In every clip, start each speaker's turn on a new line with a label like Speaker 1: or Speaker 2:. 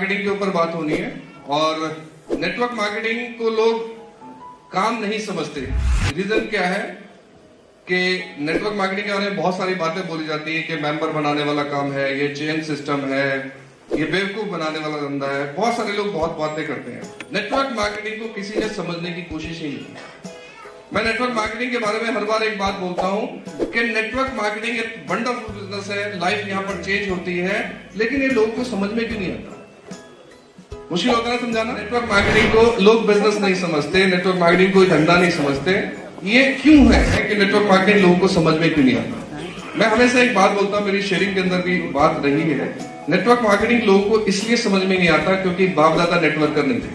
Speaker 1: Marketing के ऊपर बात होनी है और नेटवर्क मार्केटिंग को लोग काम नहीं समझते। रीजन क्या है कि नेटवर्क मार्केटिंग के बारे में बहुत सारी बातें बोली जाती है कि मेंबर बनाने वाला काम है, ये चेन सिस्टम है, ये बेवकूफ बनाने वाला धंधा है। बहुत सारे लोग बहुत बातें करते हैं। नेटवर्क मार्केटिंग को किसी ने समझने की कोशिश ही नहीं की। मैं नेटवर्क मार्केटिंग के बारे में हर बार एक बात बोलता हूं कि नेटवर्क मार्केटिंग एक वंडरफुल बिजनेस है, लाइफ यहाँ पर चेंज होती है, लेकिन ये लोगों को समझ में क्यों नहीं आता? मुश्किल होता है समझाना। नेटवर्क मार्केटिंग को लोग बिजनेस नहीं समझते, नेटवर्क मार्केटिंग कोई धंधा नहीं समझते। ये क्यों है कि नेटवर्क मार्केटिंग लोगों को समझ में क्यों नहीं आता? मैं हमेशा एक बात बोलता हूं, मेरी शेयरिंग के अंदर भी बात रही है, नेटवर्क मार्केटिंग लोगों को इसलिए समझ में नहीं आता क्योंकि बाप दादा नेटवर्कर नहीं थे।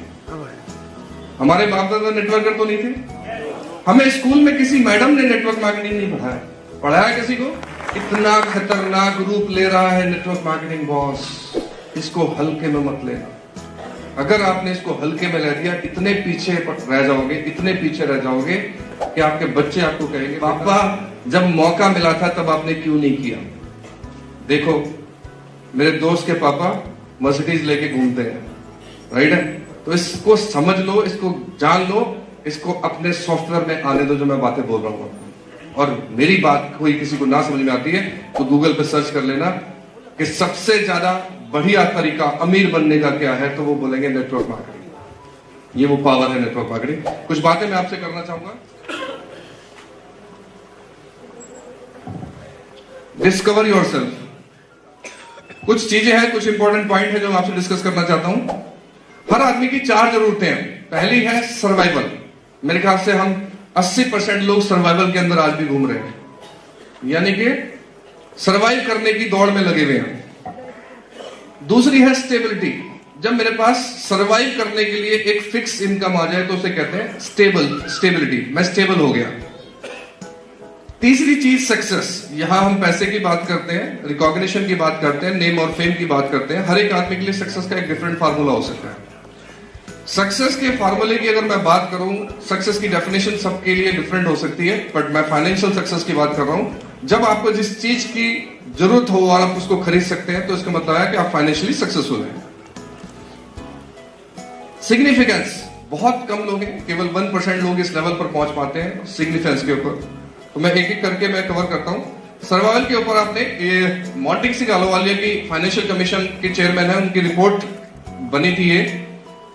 Speaker 1: हमारे बाप दादा नेटवर्कर तो नहीं थे। हमें स्कूल में किसी मैडम ने नेटवर्क मार्केटिंग नहीं पढ़ाया किसी को। इतना खतरनाक रूप ले रहा है नेटवर्क मार्केटिंग बॉस, इसको हल्के में मत लेना। अगर आपने इसको हल्के में ले दिया, इतने पीछे रह जाओगे, इतने पीछे रह जाओगे कि आपके बच्चे आपको कहेंगे पापा जब मौका मिला था तब आपने क्यों नहीं किया। देखो मेरे दोस्त के पापा मर्सिडीज लेके घूमते हैं, राइट है? तो इसको समझ लो, इसको जान लो, इसको अपने सॉफ्टवेयर में आने दो जो मैं बातें बोल रहा हूं। और मेरी बात कोई किसी को ना समझ में आती है तो गूगल पे सर्च कर लेना कि सबसे ज्यादा बढ़िया तरीका अमीर बनने का क्या है, तो वो बोलेंगे नेटवर्क मार्केटिंग। ये वो पावर है नेटवर्क मार्केटिंग। कुछ बातें मैं आपसे करना चाहूंगा। Discover yourself. कुछ चीजें हैं, कुछ इंपॉर्टेंट पॉइंट है जो मैं आपसे डिस्कस करना चाहता हूं। हर आदमी की 4 जरूरतें हैं। पहली है सर्वाइवल। मेरे ख्याल से हम 80% लोग सर्वाइवल के अंदर आज भी घूम रहे हैं, यानी कि सर्वाइव करने की दौड़ में लगे हुए हैं। दूसरी है स्टेबिलिटी। जब मेरे पास सर्वाइव करने के लिए एक फिक्स इनकम आ जाए तो उसे कहते हैं स्टेबिलिटी। मैं स्टेबल हो गया। तीसरी चीज सक्सेस। यहां हम पैसे की बात करते हैं, रिकॉग्निशन की बात करते हैं, नेम और फेम की बात करते हैं। हर एक आदमी के लिए सक्सेस का एक डिफरेंट फार्मूला हो सकता है। सक्सेस के फार्मूले की अगर मैं बात करूं, सक्सेस की डेफिनेशन सबके लिए डिफरेंट हो सकती है, बट मैं फाइनेंशियल सक्सेस की बात कर रहा हूं। जब आपको जिस चीज की जरूरत हो और आप उसको खरीद सकते हैं तो इसका मतलब है कि आप फाइनेंशियली सक्सेसफुल हैं। सिग्निफिकेंस। बहुत कम लोग हैं, केवल 1% लोग इस लेवल पर पहुंच पाते हैं सिग्निफिकेंस के ऊपर। तो मैं एक एक करके मैं कवर करता हूं। सर्वाइवल के ऊपर आपने ये मॉन्टेग सिंह अहलूवालिया की फाइनेंशियल कमीशन के चेयरमैन है, उनकी रिपोर्ट बनी थी ये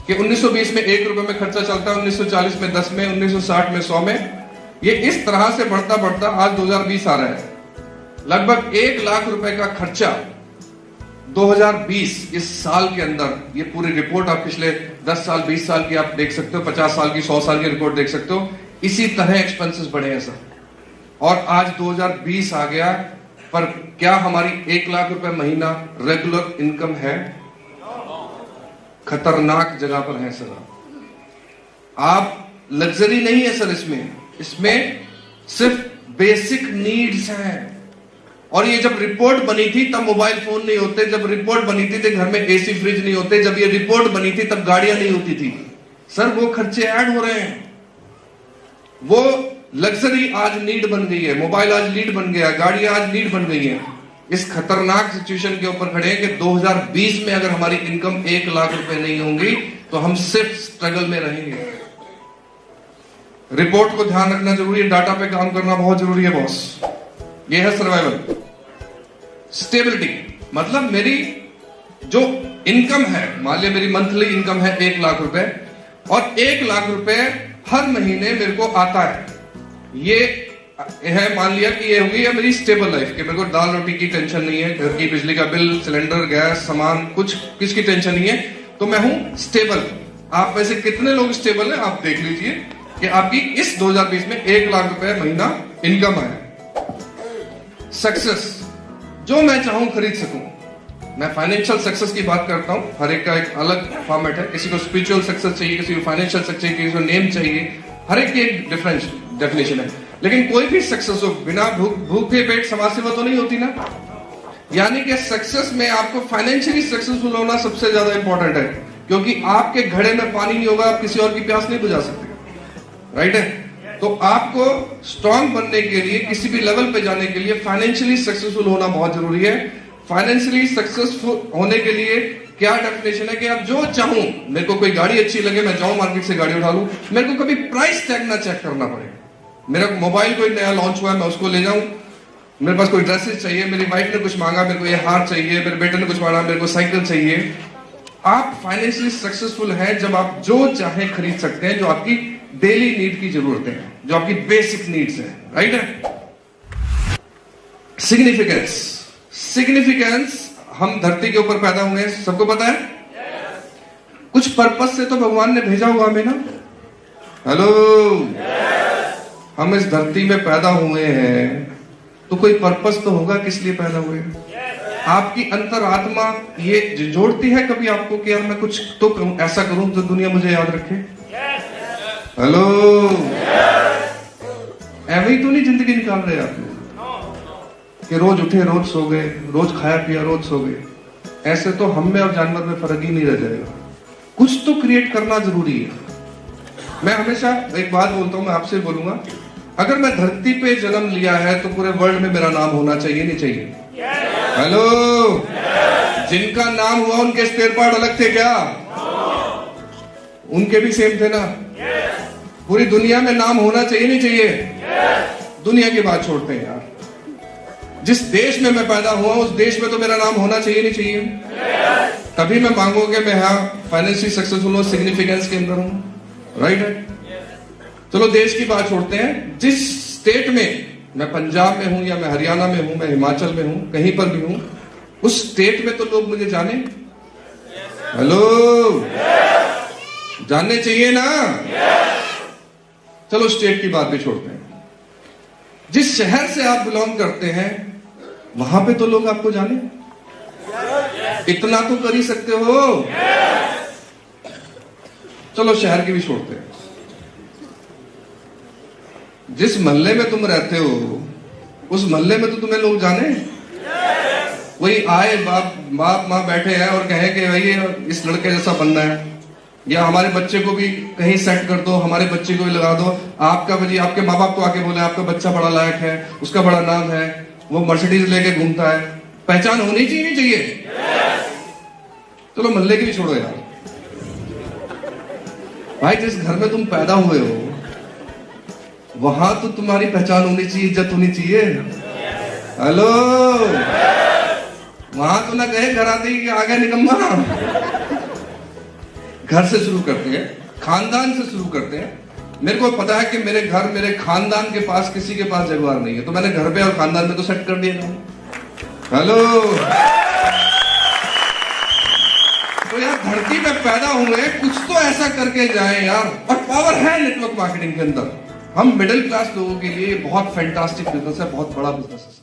Speaker 1: कि 1920 में 1 रुपए में खर्चा चलता है, 1940 में 10 में, 1960 में 100 में। ये इस तरह से बढ़ता बढ़ता आज 2020 आ रहा है। लगभग 1 लाख रुपए का खर्चा 2020 इस साल के अंदर। ये पूरी रिपोर्ट आप पिछले 10 साल 20 साल की आप देख सकते हो, 50 साल की 100 साल की रिपोर्ट देख सकते हो। इसी तरह एक्सपेंसेस बढ़े हैं सर। और आज 2020 आ गया, पर क्या हमारी 1 लाख रुपए महीना रेगुलर इनकम है? खतरनाक जगह पर है सर। आप लग्जरी नहीं है सर, इसमें सिर्फ बेसिक नीड्स हैं। और ये जब रिपोर्ट बनी थी तब मोबाइल फोन नहीं होते, जब रिपोर्ट बनी थी तो घर में एसी फ्रिज नहीं होते, जब ये रिपोर्ट बनी थी तब गाड़ियां नहीं होती थी सर। वो खर्चे ऐड हो रहे हैं। वो लग्जरी आज नीड बन गई है, मोबाइल आज नीड बन गया, गाड़ियां आज नीड बन गई है। इस खतरनाक सिचुएशन के ऊपर खड़े हैं कि 2020 में अगर हमारी इनकम 1 लाख रुपए नहीं होंगी तो हम सिर्फ स्ट्रगल में रहेंगे। रिपोर्ट को ध्यान रखना जरूरी है, डाटा पे काम करना बहुत जरूरी है बॉस। ये है सर्वाइवल। स्टेबिलिटी मतलब मेरी जो इनकम है, मान लिया मेरी मंथली इनकम है 1 लाख रुपए और 1 लाख रुपए हर महीने मेरे को आता है। ये है, मान लिया कि ये होगी या मेरी स्टेबल लाइफ कि मेरे को दाल रोटी की टेंशन नहीं है, घर की बिजली का बिल, सिलेंडर, गैस, सामान, कुछ किसकी टेंशन नहीं है, तो मैं हूं स्टेबल। आप में से कितने लोग स्टेबल हैं? आप देख लीजिए कि आपकी इस 2020 में 1 लाख रुपए महीना इनकम है। सक्सेस, जो मैं चाहूं खरीद सकूं। मैं फाइनेंशियल सक्सेस की बात करता हूं, हर एक का एक अलग फॉर्मेट है। किसी को स्पिरिचुअल सक्सेस चाहिए, किसी को फाइनेंशियल सक्सेस चाहिए, किसी को नेम चाहिए, हर एक की एक डिफरेंट डेफिनेशन है। लेकिन कोई भी सक्सेस हो बिना भूखे पेट समाज सेवा तो नहीं होती ना। यानी कि सक्सेस में आपको फाइनेंशियली सक्सेसफुल होना सबसे ज्यादा इंपॉर्टेंट है, क्योंकि आपके घड़े में पानी नहीं होगा, आप किसी और की प्यास नहीं बुझा सकते, राइट है? तो आपको स्ट्रांग बनने के लिए, किसी भी लेवल पे जाने के लिए फाइनेंशियली सक्सेसफुल होना बहुत जरूरी है। फाइनेंशियली सक्सेसफुल होने के लिए क्या डेफिनेशन है कि आप जो चाहूं, मेरे को कोई गाड़ी अच्छी लगे मैं जाऊं मार्केट से गाड़ी उठा लूं, मेरे को कभी प्राइस टैग ना चेक करना पड़े। मेरा मोबाइल कोई नया लॉन्च हुआ है मैं उसको ले जाऊं, मेरे पास कोई ड्रेसेस चाहिए, मेरी वाइफ ने कुछ मांगा मेरे को ये हार चाहिए, मेरे बेटे ने कुछ मांगा मेरे को साइकिल चाहिए। आप फाइनेंशियली सक्सेसफुल हैं जब आप जो चाहे खरीद सकते हैं, जो आपकी डेली नीड की जरूरतें हैं, जो आपकी बेसिक नीड्स हैं, राइट है। सिग्निफिकेंस, सिग्निफिकेंस, हम धरती के ऊपर पैदा हुए हैं, सबको पता है। कुछ पर्पस से तो भगवान ने भेजा हुआ हमें ना। हेलो, हम इस धरती में पैदा हुए हैं तो कोई पर्पस तो होगा किस लिए पैदा हुए। आपकी अंतरात्मा ये जोड़ती है कभी आपको कि यार मैं कुछ तो करूं, ऐसा करूं तो दुनिया मुझे याद रखे। हेलो, ऐसे ही तो नहीं जिंदगी निकाल रहे आप लोग कि रोज उठे रोज सो गए, रोज खाया पिया रोज सो गए। ऐसे तो हम में और जानवर में फर्क ही नहीं रह जाएगा। कुछ तो क्रिएट करना जरूरी है। मैं हमेशा एक बात बोलता हूं, मैं आपसे बोलूंगा, अगर मैं धरती पे जन्म लिया है तो पूरे वर्ल्ड में मेरा नाम होना चाहिए नहीं चाहिए। हेलो, जिनका नाम हुआ उनके स्पेयर पार्ट अलग थे क्या? उनके भी सेम थे ना। पूरी दुनिया में नाम होना चाहिए नहीं चाहिए? दुनिया की बात छोड़ते हैं यार, जिस देश में मैं पैदा हुआ उस देश में तो मेरा नाम होना चाहिए नहीं चाहिए? तभी मैं मांगूंगा मैं यहाँ फाइनेंशियली सक्सेसफुल हूँ, सिग्निफिकेंस के अंदर हूँ, राइट है। चलो देश की बात छोड़ते हैं, जिस स्टेट में मैं पंजाब में हूं या मैं हरियाणा में हूं, मैं हिमाचल में हूं, कहीं पर भी हूं, उस स्टेट में तो लोग मुझे जाने। हेलो, जानने चाहिए ना। चलो स्टेट की बात भी छोड़ते हैं, जिस शहर से आप बिलोंग करते हैं वहां पे तो लोग आपको जाने। इतना तो कर ही सकते हो। चलो शहर की भी छोड़ते हैं, जिस मोहल्ले में तुम रहते हो उस मोहल्ले में तो तुम्हें लोग जाने। वही आए बाप माँ बैठे हैं और कहे कि भाई इस लड़के जैसा बनना है, या हमारे बच्चे को भी कहीं सेट कर दो, हमारे बच्चे को भी लगा दो। आपका बच्ची, आपके माँ बाप तो आके बोले आपका बच्चा बड़ा लायक है, उसका बड़ा नाम है, वो मर्सिडीज लेके घूमता है, पहचान होनी चाहिए नहीं चाहिए? चलो मोहल्ले की भी छोड़ो यार, भाई जिस घर में तुम पैदा हुए हो वहां तो तुम्हारी पहचान होनी चाहिए, इज्जत होनी चाहिए। हेलो, वहां तो ना कहे घर आते ही आ गया निकम्मा। घर से शुरू करते हैं, खानदान से शुरू करते हैं। मेरे को पता है कि मेरे घर, मेरे खानदान के पास किसी के पास जगवार नहीं है, तो मैंने घर पे और खानदान में तो सेट कर दिया था। हेलो, तो यार धरती पे पैदा हुए, कुछ तो ऐसा करके जाए यार। और पावर है नेटवर्क मार्केटिंग के अंदर। हम मिडिल क्लास लोगों के लिए बहुत फैंटास्टिक बिजनेस है, बहुत बड़ा बिजनेस है।